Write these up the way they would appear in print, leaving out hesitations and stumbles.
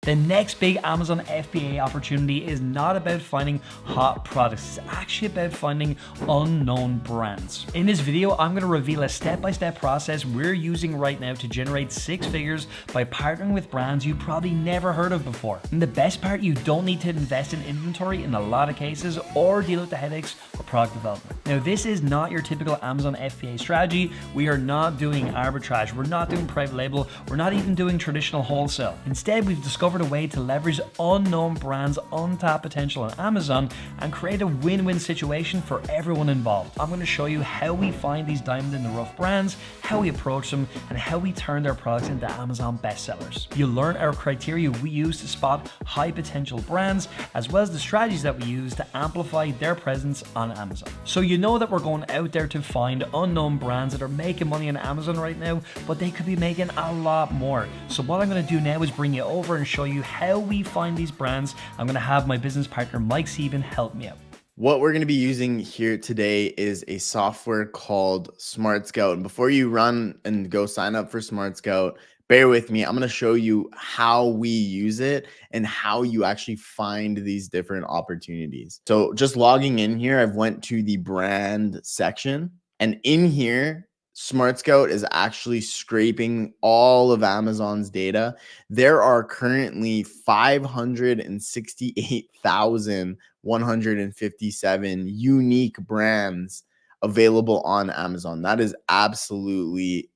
The next big Amazon FBA opportunity is not about finding hot products, it's actually about finding unknown brands. In this video, I'm going to reveal a step-by-step process we're using right now to generate 6 figures by partnering with brands you probably never heard of before. And the best part, you don't need to invest in inventory in a lot of cases or deal with the headaches of product development. Now, this is not your typical Amazon FBA strategy. We are not doing arbitrage, we're not doing private label, we're not even doing traditional wholesale. Instead, we've discovered a way to leverage unknown brands' untapped potential on Amazon and create a win-win situation for everyone involved. I'm going to show you how we find these diamond in the rough brands, how we approach them, and how we turn their products into Amazon bestsellers. You'll learn our criteria we use to spot high potential brands, as well as the strategies that we use to amplify their presence on Amazon. So you know that we're going out there to find unknown brands that are making money on Amazon right now, but they could be making a lot more. So what I'm going to do now is bring you over and show you how we find these brands. I'm going to have my business partner Mike Sieben help me out. What we're going to be using here today is a software called Smart Scout. And before you run and go sign up for Smart Scout, bear with me. I'm going to show you how we use it and how you actually find these different opportunities. So just logging in here, I've went to the brand section, and in here, Smart Scout is actually scraping all of Amazon's data. There are currently 568,157 unique brands available on Amazon. That is absolutely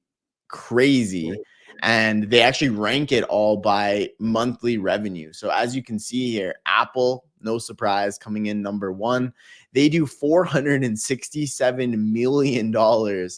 crazy. And they actually rank it all by monthly revenue. So as you can see here, Apple, no surprise, coming in number 1. They do $467 million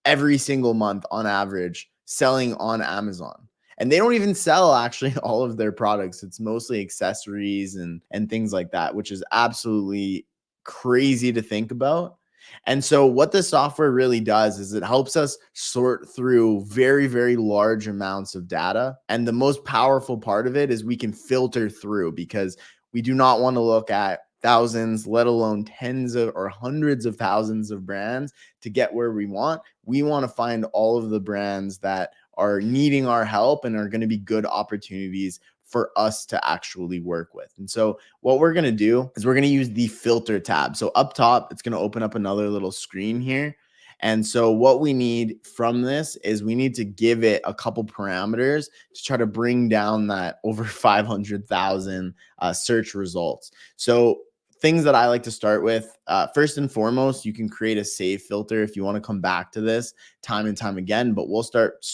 every single month on average selling on Amazon. And they don't even sell actually all of their products. It's mostly accessories and things like that, which is absolutely crazy to think about. And so what the software really does is it helps us sort through very, very large amounts of data. And the most powerful part of it is we can filter through, because we do not want to look at thousands, let alone tens of or hundreds of thousands of brands to get where we want. We want to find all of the brands that are needing our help and are going to be good opportunities for us to actually work with. And so what we're going to do is we're going to use the filter tab. So up top, it's going to open up another little screen here. And so what we need from this is we need to give it a couple parameters to try to bring down that over 500,000 search results. So things that I like to start with, first and foremost, you can create a save filter if you want to come back to this time and time again, but we'll start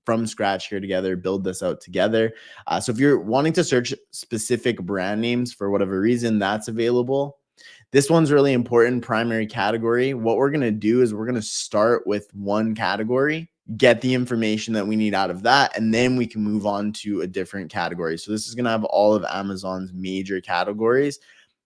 from scratch here together, build this out together. So if you're wanting to search specific brand names for whatever reason, that's available. This one's really important, primary category. What we're going to do is we're going to start with one category, get the information that we need out of that, and then we can move on to a different category. So this is going to have all of Amazon's major categories.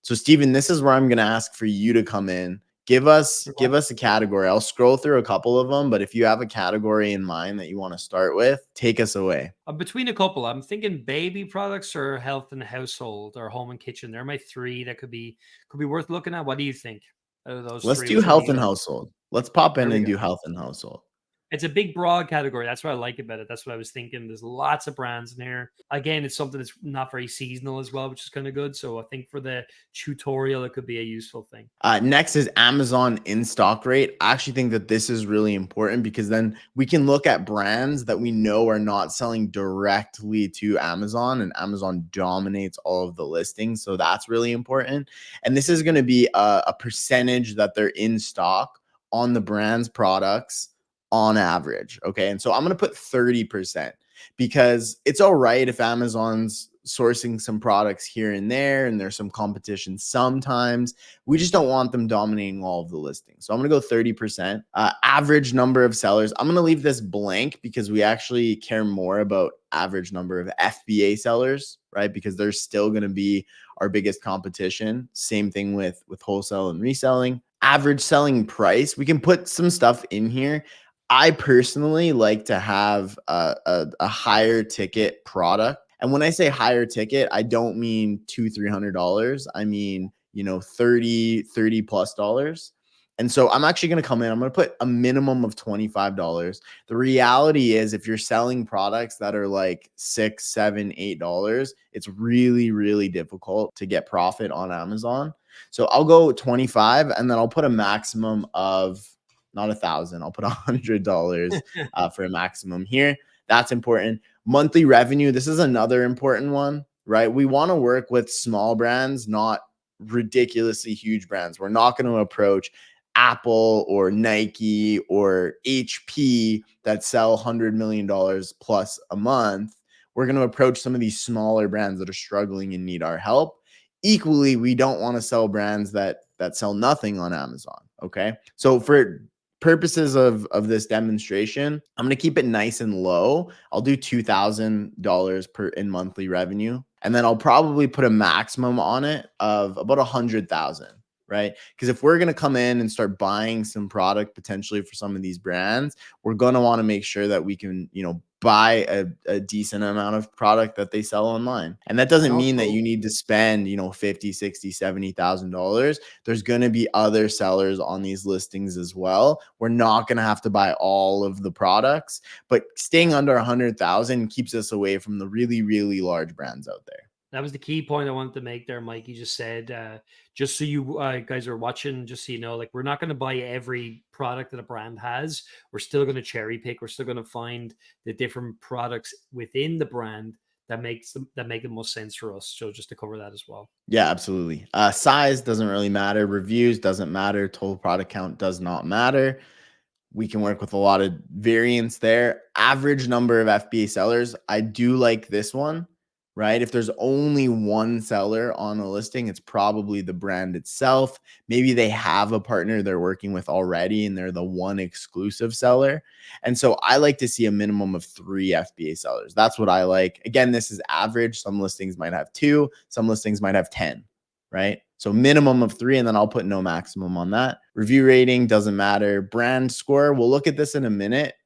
So Steven, this is where I'm going to ask for you to come in. Give us a category. I'll scroll through a couple of them, but if you have a category in mind that you want to start with, take us away. Between a couple, I'm thinking baby products or health and household or home and kitchen. They're my 3 that could be worth looking at. What do you think out of those Let's 3? do health and household. Let's pop in and do health and household. It's a big, broad category. That's what I like about it. That's what I was thinking. There's lots of brands in here. Again, it's something that's not very seasonal as well, which is kind of good. So I think for the tutorial, it could be a useful thing. Next is Amazon in-stock rate. I actually think that this is really important because then we can look at brands that we know are not selling directly to Amazon, and Amazon dominates all of the listings. So that's really important. And this is going to be a percentage that they're in stock on the brand's products on average. Okay. And so I'm going to put 30% because it's all right if Amazon's sourcing some products here and there and there's some competition sometimes. We just don't want them dominating all of the listings. So I'm going to go 30%. Average number of sellers. I'm going to leave this blank because we actually care more about average number of FBA sellers, right? Because they're still going to be our biggest competition. Same thing with wholesale and reselling. Average selling price. We can put some stuff in here. I personally like to have a higher ticket product. And when I say higher ticket, I don't mean $200-300. I mean, $30+ dollars. And so I'm actually going to come in, I'm going to put a minimum of $25. The reality is if you're selling products that are like $6, $7, $8, it's really, really difficult to get profit on Amazon. So I'll go 25 and then I'll put a maximum of not 1,000. I'll put $100 for a maximum here. That's important. Monthly revenue. This is another important one, right? We want to work with small brands, not ridiculously huge brands. We're not going to approach Apple or Nike or HP that sell $100 million plus a month. We're going to approach some of these smaller brands that are struggling and need our help. Equally, we don't want to sell brands that sell nothing on Amazon. Okay. So for purposes of this demonstration, I'm going to keep it nice and low. I'll do $2,000 per in monthly revenue. And then I'll probably put a maximum on it of about 100,000. Right? Because if we're going to come in and start buying some product potentially for some of these brands, we're going to want to make sure that we can, buy a decent amount of product that they sell online. And that doesn't mean that you need to spend, 50, 60, $70,000. There's going to be other sellers on these listings as well. We're not going to have to buy all of the products, but staying under 100,000 keeps us away from the really, really large brands out there. That was the key point I wanted to make there, Mike. You just said, just so you guys are watching, just so you know, like we're not going to buy every product that a brand has. We're still going to cherry pick. We're still going to find the different products within the brand that make the most sense for us. So just to cover that as well. Yeah, absolutely. Size doesn't really matter. Reviews doesn't matter. Total product count does not matter. We can work with a lot of variance there. Average number of FBA sellers. I do like this one, right? If there's only one seller on a listing, it's probably the brand itself. Maybe they have a partner they're working with already and they're the one exclusive seller. And so I like to see a minimum of 3 FBA sellers. That's what I like. Again, this is average. Some listings might have 2, some listings might have 10, right? So minimum of 3, and then I'll put no maximum on that. Review rating doesn't matter. Brand score, we'll look at this in a minute.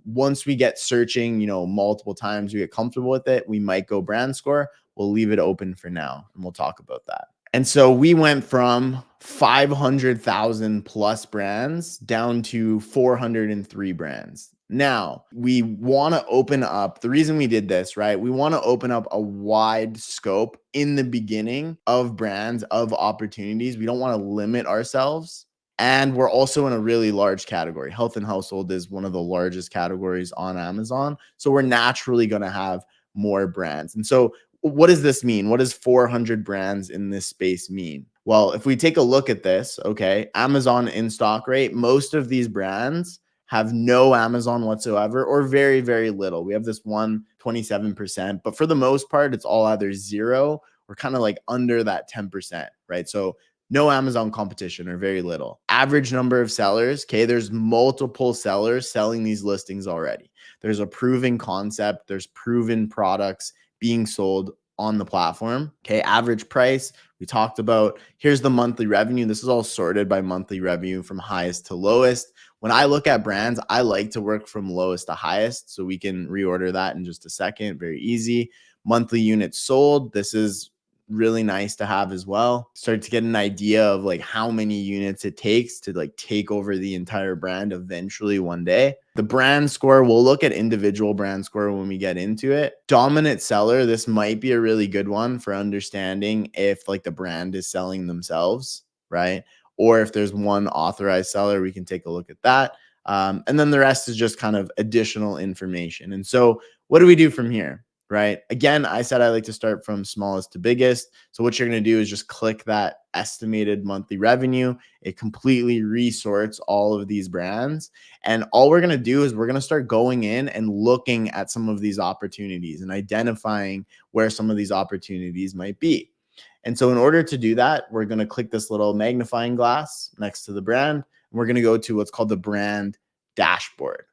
Once we get searching, multiple times, we get comfortable with it, we might go brand score. We'll leave it open for now, and we'll talk about that. And so we went from 500,000 plus brands down to 403 brands. Now, we want to open up, the reason we did this, right? We want to open up a wide scope in the beginning of brands, of opportunities. We don't want to limit ourselves. And we're also in a really large category. Health and household is one of the largest categories on Amazon. So we're naturally going to have more brands. And so what does this mean? What does 400 brands in this space mean? Well, if we take a look at this, okay, Amazon in stock rate, most of these brands have no Amazon whatsoever or very, very little. We have this one 27%, but for the most part, it's all either 0 or kind of like under that 10%, right? So no Amazon competition or very little. Average number of sellers, okay, there's multiple sellers selling these listings already. There's a proven concept, there's proven products being sold on the platform. Okay, average price, we talked about. Here's the monthly revenue. This is all sorted by monthly revenue from highest to lowest. When I look at brands, I like to work from lowest to highest, so we can reorder that in just a second. Very easy. Monthly units sold. This is really nice to have as well. Start to get an idea of like how many units it takes to like take over the entire brand eventually one day. The brand score, we'll look at individual brand score when we get into it. Dominant seller, this might be a really good one for understanding if like the brand is selling themselves, right? Or if there's one authorized seller, we can take a look at that. And then the rest is just kind of additional information. And so what do we do from here? Right? Again, I said I like to start from smallest to biggest. So what you're going to do is just click that estimated monthly revenue. It completely resorts all of these brands. And all we're going to do is we're going to start going in and looking at some of these opportunities and identifying where some of these opportunities might be. And so in order to do that, we're going to click this little magnifying glass next to the brand. And we're going to go to what's called the brand dashboard.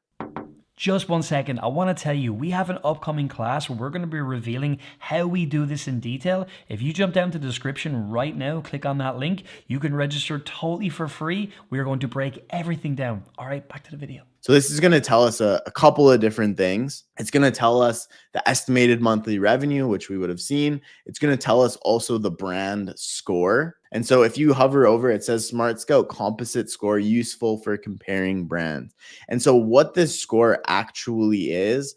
Just one second, I want to tell you, we have an upcoming class where we're going to be revealing how we do this in detail. If you jump down to the description right now, click on that link, you can register totally for free. We're going to break everything down. All right, back to the video. So this is going to tell us a couple of different things. It's going to tell us the estimated monthly revenue, which we would have seen. It's going to tell us also the brand score. And so if you hover over, it says Smart Scout composite score useful for comparing brands. And so what this score actually is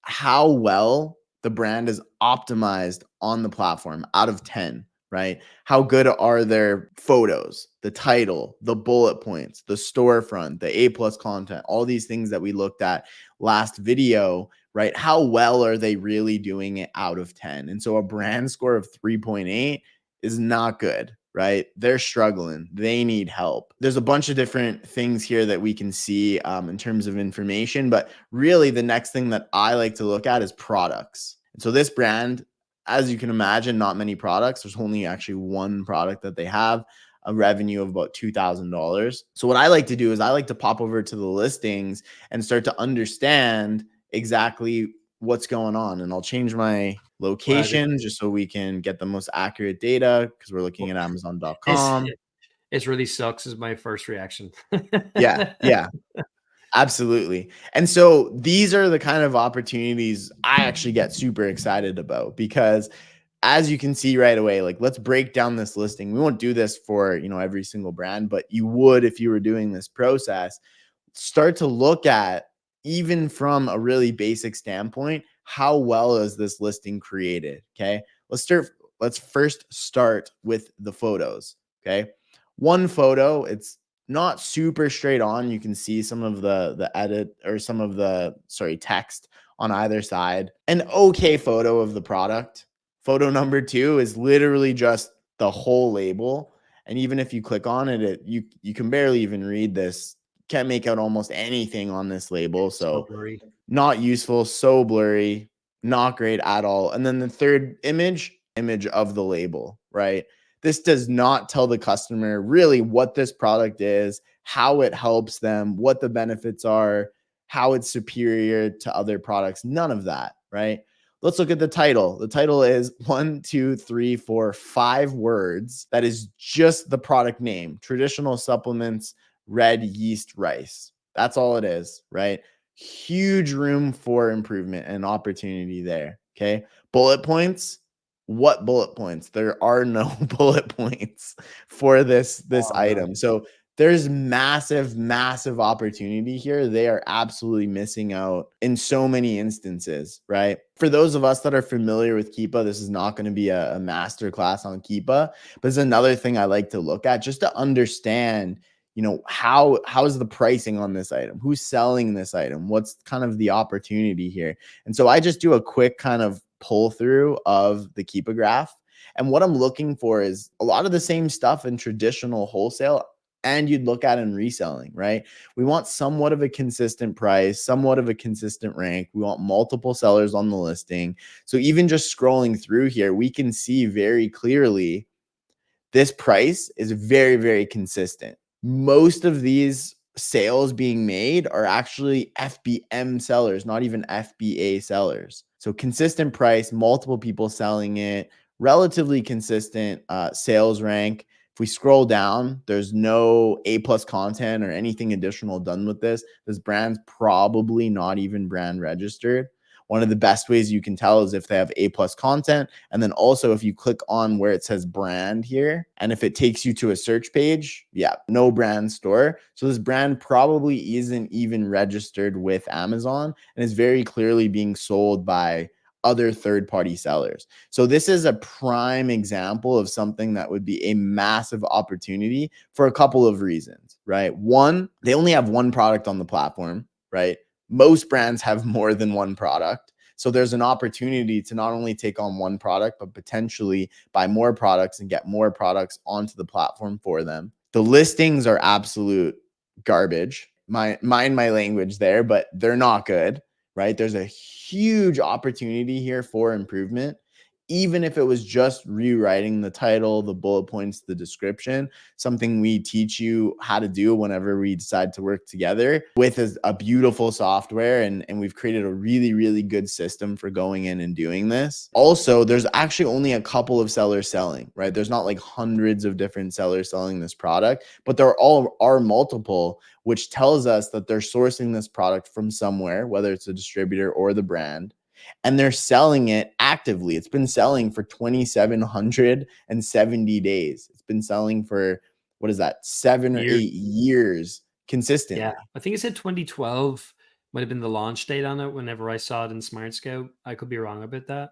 how well the brand is optimized on the platform out of 10. Right? How good are their photos, the title, the bullet points, the storefront, the A+ content, all these things that we looked at last video, right? How well are they really doing it out of 10? And so a brand score of 3.8 is not good, right? They're struggling. They need help. There's a bunch of different things here that we can see in terms of information, but really the next thing that I like to look at is products. And so this brand, as you can imagine, not many products. There's only actually one product that they have, a revenue of about $2,000. So what I like to do is I like to pop over to the listings and start to understand exactly what's going on. And I'll change my location just so we can get the most accurate data because we're looking at Amazon.com. It really sucks is my first reaction. Yeah. Absolutely. And so these are the kind of opportunities I actually get super excited about because as you can see right away, like let's break down this listing. We won't do this for, every single brand, but you would if you were doing this process. Start to look at, even from a really basic standpoint, how well is this listing created? Okay. Let's first start with the photos. Okay. One photo, it's not super straight on. You can see some of the edit or some of the text on either side. An okay photo of the product. Photo number 2 is literally just the whole label. And even if you click on it, you can barely even read this. Can't make out almost anything on this label. So blurry. Not useful, so blurry, not great at all. And then the third image of the label, right? This does not tell the customer really what this product is, how it helps them, what the benefits are, how it's superior to other products. None of that, right? Let's look at the title. The title is 1, 2, 3, 4, 5 words. That is just the product name. Traditional supplements, red yeast rice. That's all it is, right? Huge room for improvement and opportunity there. Okay. Bullet points. What bullet points? There are no bullet points for this item. So there's massive opportunity here. They are absolutely missing out in so many instances, right? For those of us that are familiar with Keepa, this is not going to be a master class on Keepa, but it's another thing I like to look at just to understand, how is the pricing on this item? Who's selling this item? What's kind of the opportunity here? And so I just do a quick kind of pull through of the Keepa graph. And what I'm looking for is a lot of the same stuff in traditional wholesale and you'd look at in reselling, right? We want somewhat of a consistent price, somewhat of a consistent rank. We want multiple sellers on the listing. So even just scrolling through here, we can see very clearly this price is very consistent. Most of these sales being made are actually FBM sellers, not even FBA sellers. So consistent price, multiple people selling it, relatively consistent sales rank. If we scroll down, there's no A+ content or anything additional done with this. This brand's probably not even brand registered. One of the best ways you can tell is if they have A+ content. And then also if you click on where it says brand here, and if it takes you to a search page, no brand store. So this brand probably isn't even registered with Amazon and is very clearly being sold by other third-party sellers. So this is a prime example of something that would be a massive opportunity for a couple of reasons, right? One, they only have one product on the platform, right? Most brands have more than one product. So there's an opportunity to not only take on one product, but potentially buy more products and get more products onto the platform for them. The listings are absolute garbage. Mind my language there, but they're not good, right? There's a huge opportunity here for improvement. even if it was just rewriting the title, the bullet points, the description, something we teach you how to do whenever we decide to work together with a beautiful software. And we've created a really, really good system for going in and doing this. Also, there's actually only a couple of sellers selling, right? There's not like hundreds of different sellers selling this product, but there all are multiple, which tells us that they're sourcing this product from somewhere, whether it's a distributor or the brand, and they're selling it actively. It's been selling for 2,770 days. It's been selling for, what is that, 7 or 8 years consistently. Yeah, I think it said 2012 might have been the launch date on it whenever I saw it in Smart Scout. I could be wrong about that.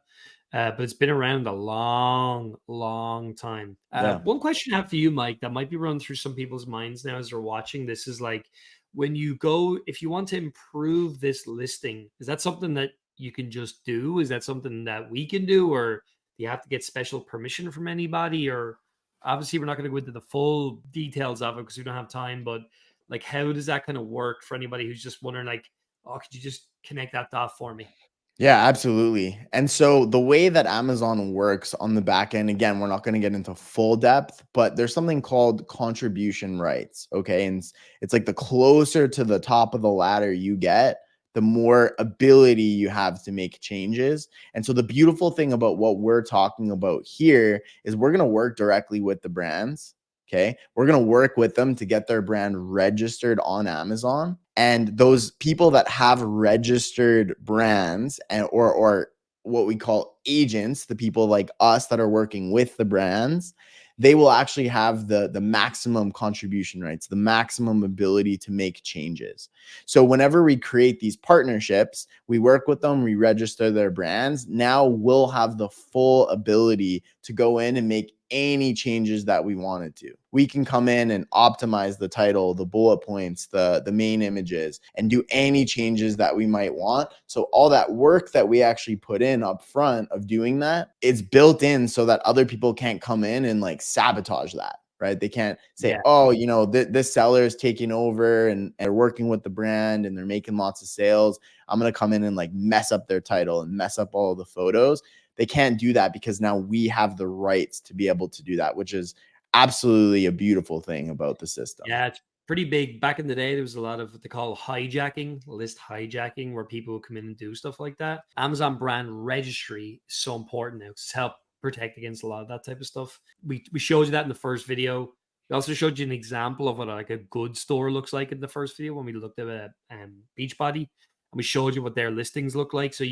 But it's been around a long, long time. Yeah. One question I have for you, Mike, that might be running through some people's minds now as they're watching this is like, when you go, if you want to improve this listing, is that something that you can just do? Is that something that we can do? Or do you have to get special permission from anybody? Or obviously, we're not going to go into the full details of it because we don't have time, but like, how does that kind of work for anybody who's just wondering, like, oh, could you just connect that dot for me? Yeah, absolutely. And so the way that Amazon works on the back end, again, we're not going to get into full depth, but there's something called contribution rights. Okay. And it's like the closer to the top of the ladder you get, the more ability you have to make changes. And so the beautiful thing about what we're talking about here is we're going to work directly with the brands. Okay. We're going to work with them to get their brand registered on Amazon. And those people that have registered brands or what we call agents, the people like us that are working with the brands, they will actually have the maximum contribution rights, the maximum ability to make changes. So whenever we create these partnerships, we work with them, we register their brands. Now we'll have the full ability to go in and make any changes that we wanted to. We can come in and optimize the title, the bullet points, the main images, and do any changes that we might want. So all that work that we actually put in up front of doing that, it's built in so that other people can't come in and like sabotage that. Right? They can't say, Yeah. oh, this seller is taking over and they're working with the brand and they're making lots of sales. I'm going to come in and like mess up their title and mess up all of the photos. They can't do that because now we have the rights to be able to do that, which is absolutely a beautiful thing about the system. Yeah, it's pretty big. Back in the day, there was a lot of what they call hijacking, list hijacking, where people would come in and do stuff like that. Amazon brand registry is so important now because it's helped protect against a lot of that type of stuff. We showed you that in the first video. We also showed you an example of what like a good store looks like in the first video when we looked at Beachbody, and we showed you what their listings look like. So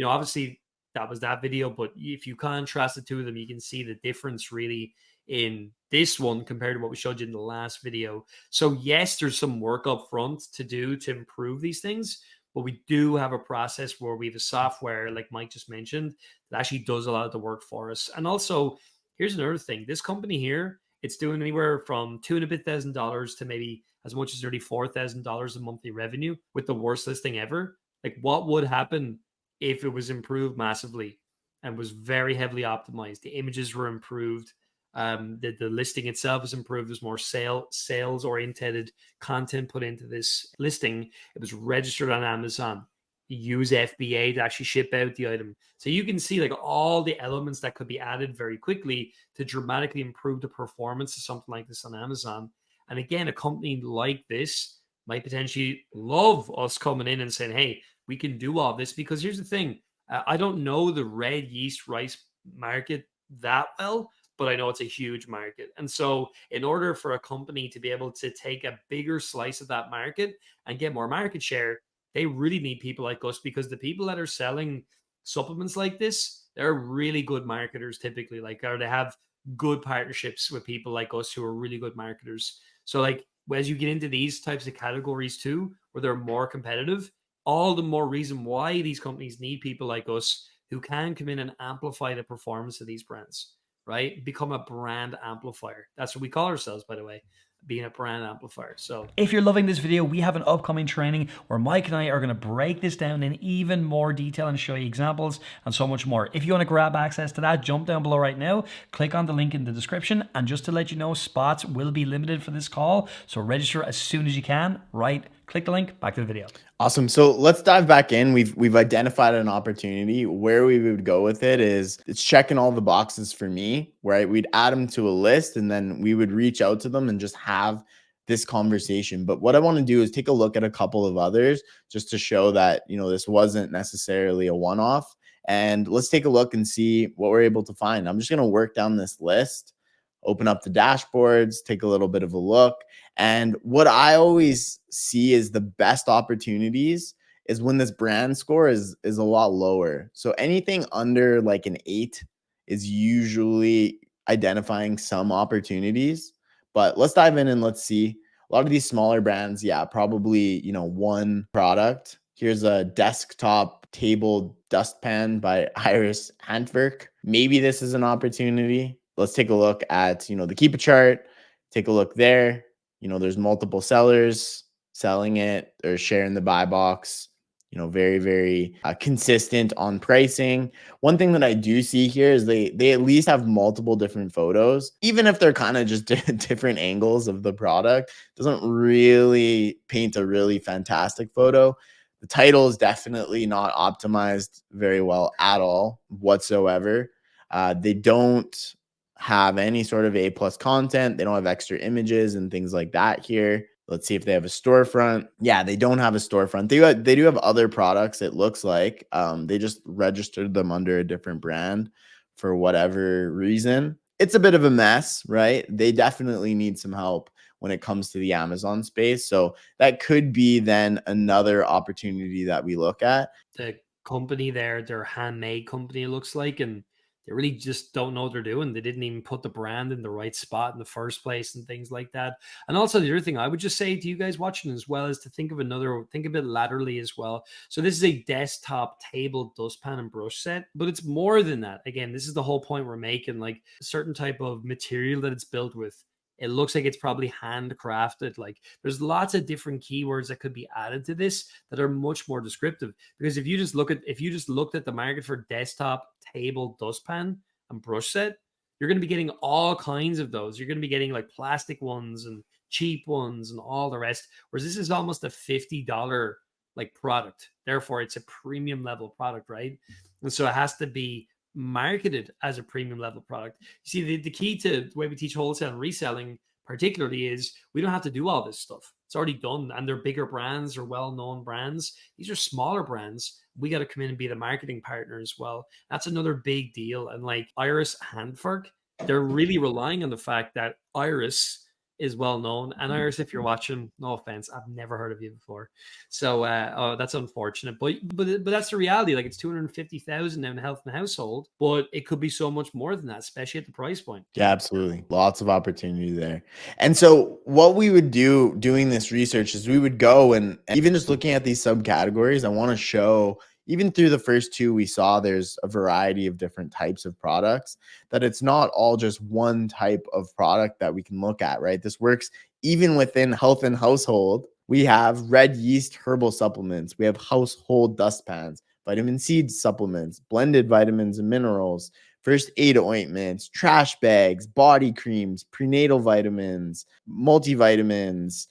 obviously that was that video, but if you contrast the two of them, you can see the difference really in this one compared to what we showed you in the last video. So yes, there's some work up front to do to improve these things, but we do have a process where we have a software, like Mike just mentioned, that actually does a lot of the work for us. And also, here's another thing. This company here, it's doing anywhere from $2,500 to maybe as much as $34,000 in monthly revenue with the worst listing ever. Like, what would happen if it was improved massively and was very heavily optimized? The images were improved. The listing itself was improved. There's more sales oriented content put into this listing. It was registered on Amazon. You use FBA to actually ship out the item. So you can see like all the elements that could be added very quickly to dramatically improve the performance of something like this on Amazon. And again, a company like this might potentially love us coming in and saying, hey, we can do all this. Because here's the thing. I don't know the red yeast rice market that well, but I know it's a huge market. And so in order for a company to be able to take a bigger slice of that market and get more market share, they really need people like us, because the people that are selling supplements like this, they're really good marketers typically, or they have good partnerships with people like us who are really good marketers. So like as you get into these types of categories too, where they're more competitive, all the more reason why these companies need people like us who can come in and amplify the performance of these brands, right? Become a brand amplifier. That's what we call ourselves, by the way, being a brand amplifier. So if you're loving this video, we have an upcoming training where Mike and I are going to break this down in even more detail and show you examples and so much more. If you want to grab access to that, jump down below right now, click on the link in the description. And just to let you know, spots will be limited for this call, so register as soon as you can right Click the link, back to the video. Awesome. So let's dive back in. We've identified an opportunity. Where we would go with it is it's checking all the boxes for me, right? We'd add them to a list and then we would reach out to them and just have this conversation. But what I want to do is take a look at a couple of others just to show that, this wasn't necessarily a one-off. And let's take a look and see what we're able to find. I'm just going to work down this list, open up the dashboards, take a little bit of a look. And what I always see is the best opportunities is when this brand score is a lot lower. So anything under like an 8 is usually identifying some opportunities. But let's dive in and let's see. A lot of these smaller brands, yeah, probably, one product. Here's a desktop table dustpan by Iris Handwerk. Maybe this is an opportunity. Let's take a look at, the Keep a chart. Take a look there. There's multiple sellers selling it or sharing the buy box. Very, very consistent on pricing. One thing that I do see here is they at least have multiple different photos, even if they're kind of just different angles of the product. Doesn't really paint a really fantastic photo. The title is definitely not optimized very well at all whatsoever. They don't have any sort of A+ content. They don't have extra images and things like that here. Let's see if they have a storefront. Yeah, they don't have a storefront. They do have other products, it looks like. They just registered them under a different brand for whatever reason. It's a bit of a mess, right? They definitely need some help when it comes to the Amazon space. So that could be then another opportunity that we look at. The company there, their handmade company, it looks like, and they really just don't know what they're doing. They didn't even put the brand in the right spot in the first place and things like that. And also the other thing I would just say to you guys watching as well is to think a bit laterally as well. So this is a desktop table dustpan and brush set, but it's more than that. Again, this is the whole point we're making, like a certain type of material that it's built with. It looks like it's probably handcrafted. Like there's lots of different keywords that could be added to this that are much more descriptive. Because if you just looked at the market for desktop table dustpan and brush set, you're going to be getting all kinds of those. You're going to be getting like plastic ones and cheap ones and all the rest. Whereas this is almost a $50 like product. Therefore, it's a premium level product, right? And so it has to be marketed as a premium level product. You see, the key to the way we teach wholesale and reselling particularly is we don't have to do all this stuff. It's already done, and they're bigger brands or well-known brands. These are smaller brands. We got to come in and be the marketing partner as well. That's another big deal. And like Iris Handwerk, they're really relying on the fact that Iris is well known. And Iris, if you're watching, no offense, I've never heard of you before. So that's unfortunate. But that's the reality. Like it's 250,000 now in health and household, but it could be so much more than that, especially at the price point. Yeah, absolutely. Lots of opportunity there. And so what we would do doing this research is we would go and even just looking at these subcategories, I want to show even through the first two, we saw there's a variety of different types of products, that it's not all just one type of product that we can look at, right? This works even within health and household. We have red yeast herbal supplements. We have household dustpans, vitamin C supplements, blended vitamins and minerals, first aid ointments, trash bags, body creams, prenatal vitamins, multivitamins,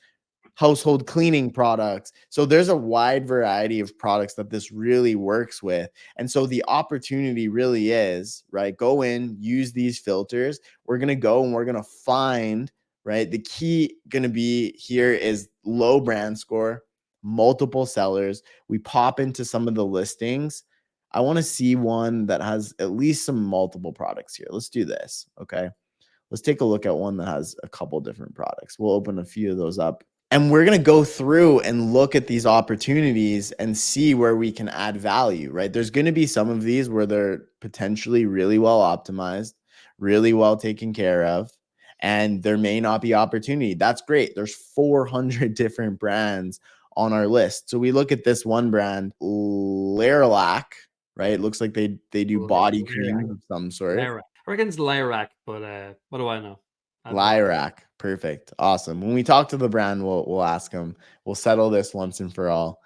household cleaning products. So there's a wide variety of products that this really works with. And so the opportunity really is, right? Go in, use these filters. We're going to go and we're going to find, right? The key going to be here is low brand score, multiple sellers. We pop into some of the listings. I want to see one that has at least some multiple products here. Let's do this. Okay. Let's take a look at one that has a couple different products. We'll open a few of those up. And we're going to go through and look at these opportunities and see where we can add value, right? There's going to be some of these where they're potentially really well optimized, really well taken care of, and there may not be opportunity. That's great. There's 400 different brands on our list. So we look at this one brand, Lerlac, right? It looks like they do body cream of some sort. Lyrac. I reckon it's Lyrac, but what do I know? Lyrac. Perfect. Awesome. When we talk to the brand, we'll ask them. We'll settle this once and for all.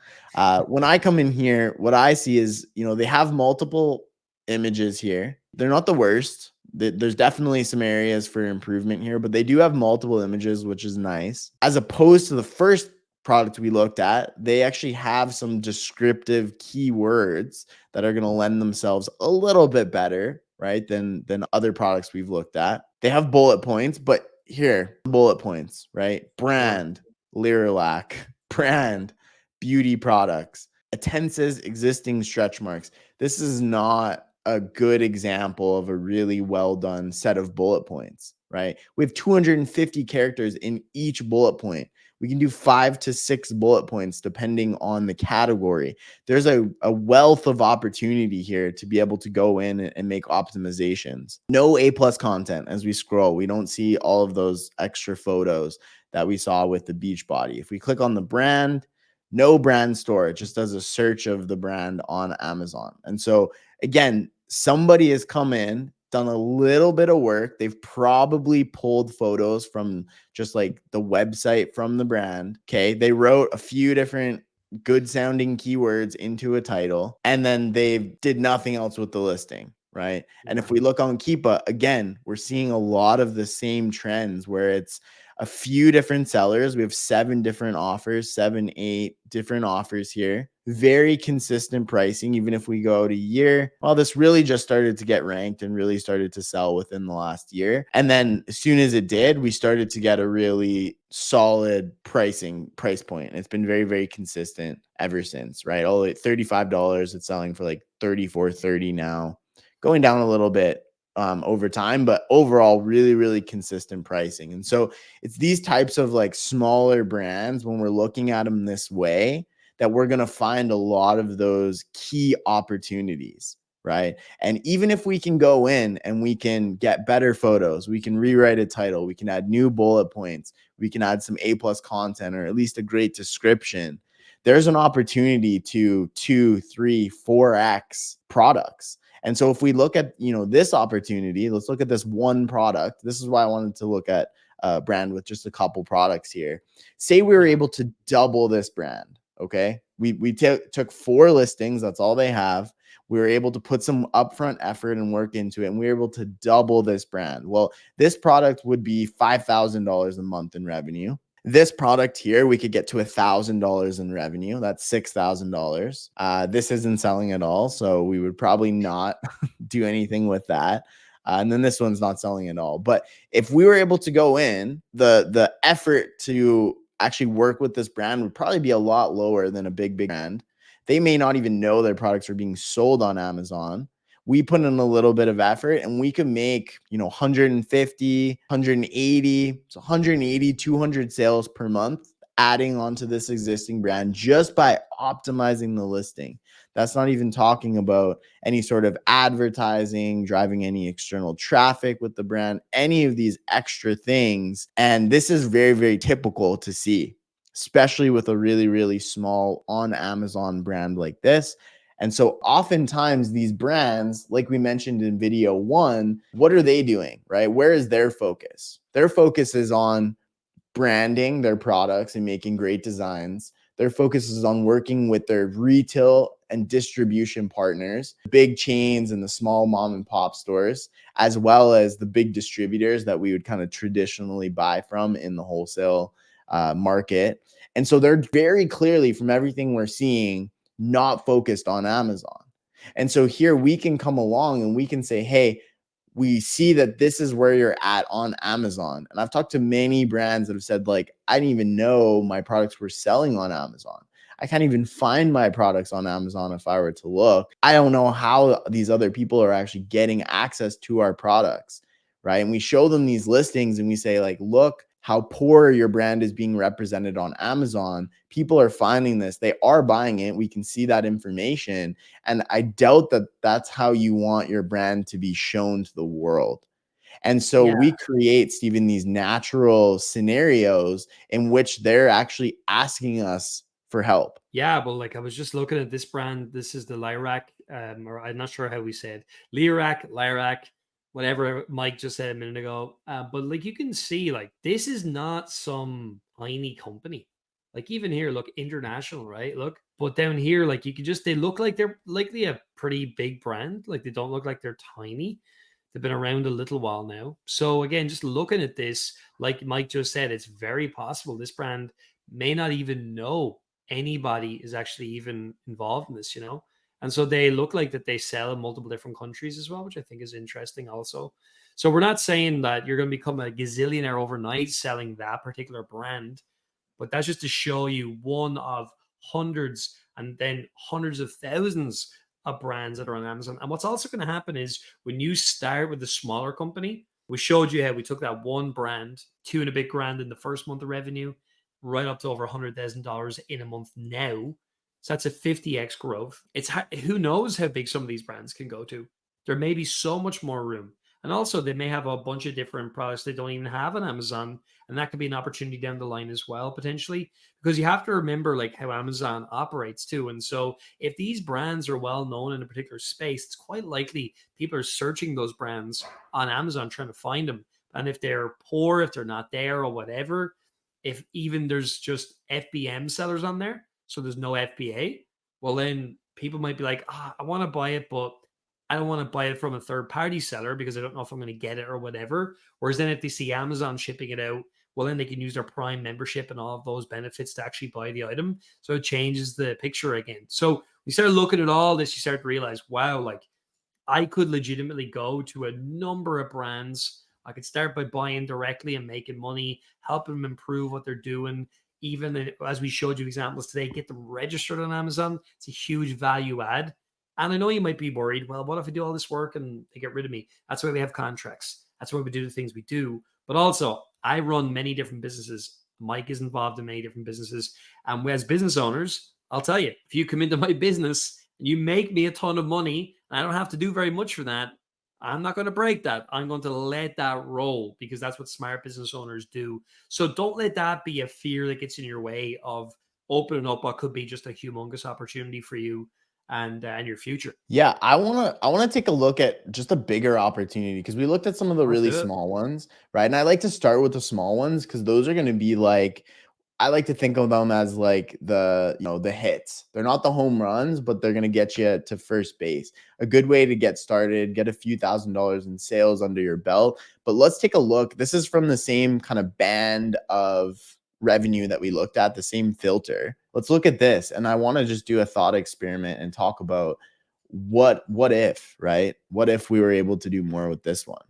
When I come in here, what I see is, they have multiple images here. They're not the worst. There's definitely some areas for improvement here, but they do have multiple images, which is nice. As opposed to the first product we looked at, they actually have some descriptive keywords that are going to lend themselves a little bit better, right, than other products we've looked at. They have bullet points, but here, bullet points, right? Brand, Liralac, brand, beauty products, Attensa's existing stretch marks. This is not a good example of a really well done set of bullet points, right? We have 250 characters in each bullet point. We can do 5 to 6 bullet points depending on the category. There's a wealth of opportunity here to be able to go in and make optimizations. No A+ content as we scroll. We don't see all of those extra photos that we saw with the Beachbody. If we click on the brand, no brand store. It just does a search of the brand on Amazon. And so again, somebody has come in, done a little bit of work. They've probably pulled photos from just like the website from the brand. Okay. They wrote a few different good sounding keywords into a title, and then they did nothing else with the listing. Right. And if we look on Keepa, again, we're seeing a lot of the same trends where it's a few different sellers. We have 7 different offers, 7, 8 different offers here. Very consistent pricing, even if we go out a year. Well, this really just started to get ranked and really started to sell within the last year. And then as soon as it did, we started to get a really solid price point. It's been very, very consistent ever since, right? All at $35, it's selling for like $34.30 now, going down a little bit over time, but overall really, really consistent pricing. And so it's these types of like smaller brands, when we're looking at them this way, that we're going to find a lot of those key opportunities, right? And even if we can go in and we can get better photos, we can rewrite a title, we can add new bullet points, we can add some A+ content, or at least a great description, there's an opportunity to 2, 3, 4x products. And so if we look at, this opportunity, let's look at this one product. This is why I wanted to look at a brand with just a couple products here. Say we were able to double this brand. Okay. We took 4 listings. That's all they have. We were able to put some upfront effort and work into it, and we were able to double this brand. Well, this product would be $5,000 a month in revenue. This product here, we could get to $1,000 in revenue. That's $6,000. This isn't selling at all, so we would probably not do anything with that. And then this one's not selling at all. But if we were able to go in, the effort to actually work with this brand would probably be a lot lower than a big brand. They may not even know their products are being sold on Amazon. We put in a little bit of effort and we could make, 150, 180, so 180, 200 sales per month, adding onto this existing brand just by optimizing the listing. That's not even talking about any sort of advertising, driving any external traffic with the brand, any of these extra things. And this is very, very typical to see, especially with a really, really small on Amazon brand like this. And so oftentimes these brands, like we mentioned in video 1, what are they doing, right? Where is their focus? Their focus is on branding their products and making great designs. Their focus is on working with their retail and distribution partners, big chains and the small mom and pop stores, as well as the big distributors that we would kind of traditionally buy from in the wholesale market. And so they're very clearly, from everything we're seeing, not focused on Amazon. And so here we can come along and we can say, hey, we see that this is where you're at on Amazon. And I've talked to many brands that have said, like, I didn't even know my products were selling on Amazon. I can't even find my products on Amazon if I were to look. I don't know how these other people are actually getting access to our products, right? And we show them these listings and we say, like, look how poor your brand is being represented on Amazon. People are finding this. They are buying it. We can see that information. And I doubt that that's how you want your brand to be shown to the world. And so we create, Stephen, these natural scenarios in which they're actually asking us for help. Yeah, but like I was just looking at this brand. This is the Lyrac, or I'm not sure how we said Lyrac, whatever Mike just said a minute ago. But like you can see, like this is not some tiny company. Like even here, look, international, right? Look, but down here, like you can just, they look like they're likely a pretty big brand. Like they don't look like they're tiny. They've been around a little while now. So again, just looking at this, like Mike just said, it's very possible this brand may not even know anybody is actually even involved in this, And so they look like that they sell in multiple different countries as well, which I think is interesting also. So we're not saying that you're going to become a gazillionaire overnight selling that particular brand, but that's just to show you one of hundreds and then hundreds of thousands of brands that are on Amazon. And what's also going to happen is when you start with a smaller company, we showed you how we took that one brand, 2 and a bit grand in the first month of revenue, right up to over $100,000 in a month now. So that's a 50x growth. Who knows how big some of these brands can go to. There may be so much more room. And also, they may have a bunch of different products they don't even have on Amazon, and that could be an opportunity down the line as well, potentially, because you have to remember like how Amazon operates too. And so if these brands are well known in a particular space, it's quite likely people are searching those brands on Amazon trying to find them. And if they're poor, if they're not there or whatever, if even there's just FBM sellers on there, so there's no FBA, well then people might be like, I want to buy it, but I don't want to buy it from a third party seller because I don't know if I'm going to get it or whatever. Whereas then if they see Amazon shipping it out, well, then they can use their Prime membership and all of those benefits to actually buy the item. So it changes the picture again. So we start looking at all this, you start to realize, wow, like I could legitimately go to a number of brands. I could start by buying directly and making money, helping them improve what they're doing. Even as we showed you examples today, get them registered on Amazon. It's a huge value add. And I know you might be worried, well, what if I do all this work and they get rid of me? That's why we have contracts. That's why we do the things we do. But also, I run many different businesses. Mike is involved in many different businesses. And as business owners, I'll tell you, if you come into my business and you make me a ton of money, and I don't have to do very much for that, I'm not going to break that. I'm going to let that roll because that's what smart business owners do. So don't let that be a fear that gets in your way of opening up what could be just a humongous opportunity for you and your future. Yeah, I wanna take a look at just a bigger opportunity because we looked at some of the Let's really do it. small ones, right? And I like to start with the small ones because those are gonna be like I like to think of them as like the hits. They're not the home runs, but they're gonna get you to first base. A good way to get started, get a few $1,000s in sales under your belt. But let's take a look. This is from the same kind of band of revenue that we looked at, the same filter. Let's look at this. And I want to just do a thought experiment and talk about what if, right? What if we were able to do more with this one?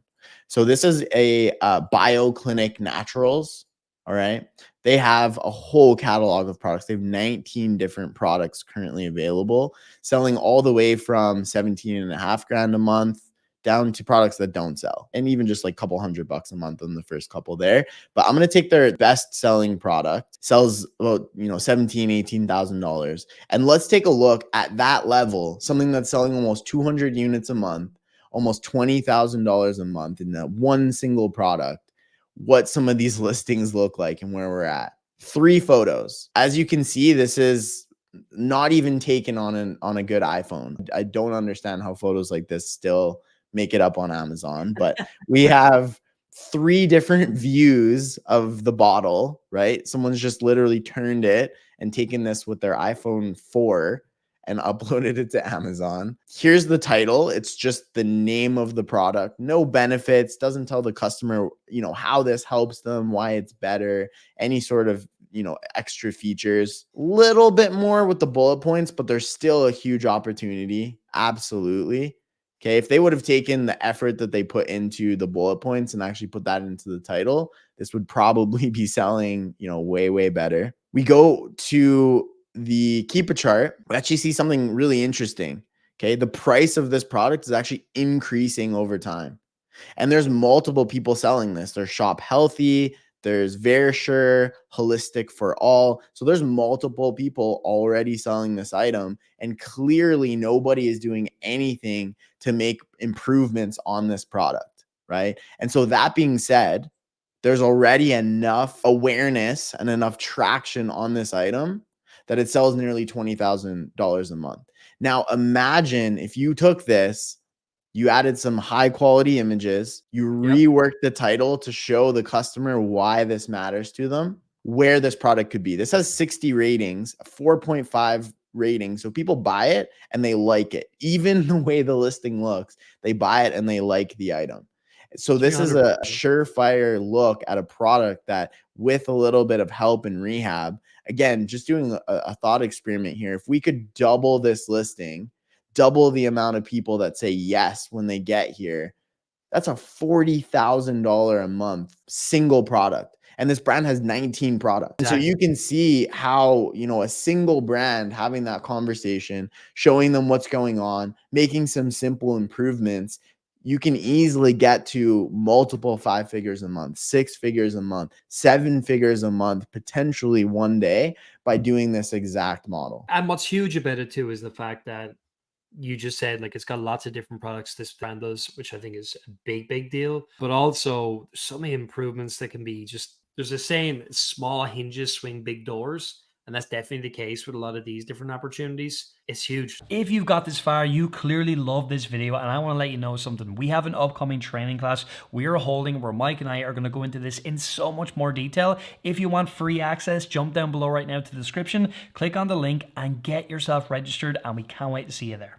So this is a BioClinic Naturals. All right. They have a whole catalog of products. They have 19 different products currently available, selling all the way from 17 and a half grand a month down to products that don't sell, and even just like a couple $100 a month on the first couple there. But I'm going to take their best selling product, sells about, $17,000, $18,000. And let's take a look at that level, something that's selling almost 200 units a month, almost $20,000 a month in that one single product, what some of these listings look like and where we're at. 3 photos. As you can see, this is not even taken on a good iPhone. I don't understand how photos like this still make it up on Amazon, but we have 3 different views of the bottle, right? Someone's just literally turned it and taken this with their iPhone 4 and uploaded it to Amazon. Here's the title. It's just the name of the product. No benefits, doesn't tell the customer, how this helps them, why it's better, any sort of, extra features. Little bit more with the bullet points, but there's still a huge opportunity. Absolutely. Okay, if they would have taken the effort that they put into the bullet points and actually put that into the title, this would probably be selling, way, way better. We go to the Keep a chart. We actually see something really interesting. Okay, the price of this product is actually increasing over time. And there's multiple people selling this. There's Shop Healthy, there's Verisure, Holistic for All. So there's multiple people already selling this item, and clearly nobody is doing anything to make improvements on this product, right? And so that being said, there's already enough awareness and enough traction on this item that it sells nearly $20,000 a month. Now imagine if you took this, you added some high quality images, you reworked the title to show the customer why this matters to them, where this product could be. This has 60 ratings, 4.5 rating. So people buy it and they like it. Even the way the listing looks, they buy it and they like the item. So this is a 300%. surefire look at a product that, with a little bit of help and rehab, again, just doing a thought experiment here. If we could double this listing, double the amount of people that say yes when they get here, that's a $40,000 a month single product. And this brand has 19 products. And so Exactly. you can see how, a single brand having that conversation, showing them what's going on, making some simple improvements, you can easily get to multiple 5 figures a month, 6 figures a month, 7 figures a month, potentially one day by doing this exact model. And what's huge about it too is the fact that you just said like it's got lots of different products this brand does, which I think is a big deal. But also there's so many improvements that can be just, there's a saying, small hinges swing big doors. And that's definitely the case with a lot of these different opportunities. It's huge. If you've got this far, you clearly love this video, and I want to let you know something. We have an upcoming training class we are holding where Mike and I are going to go into this in so much more detail. If you want free access, jump down below right now to the description, click on the link and get yourself registered, and we can't wait to see you there.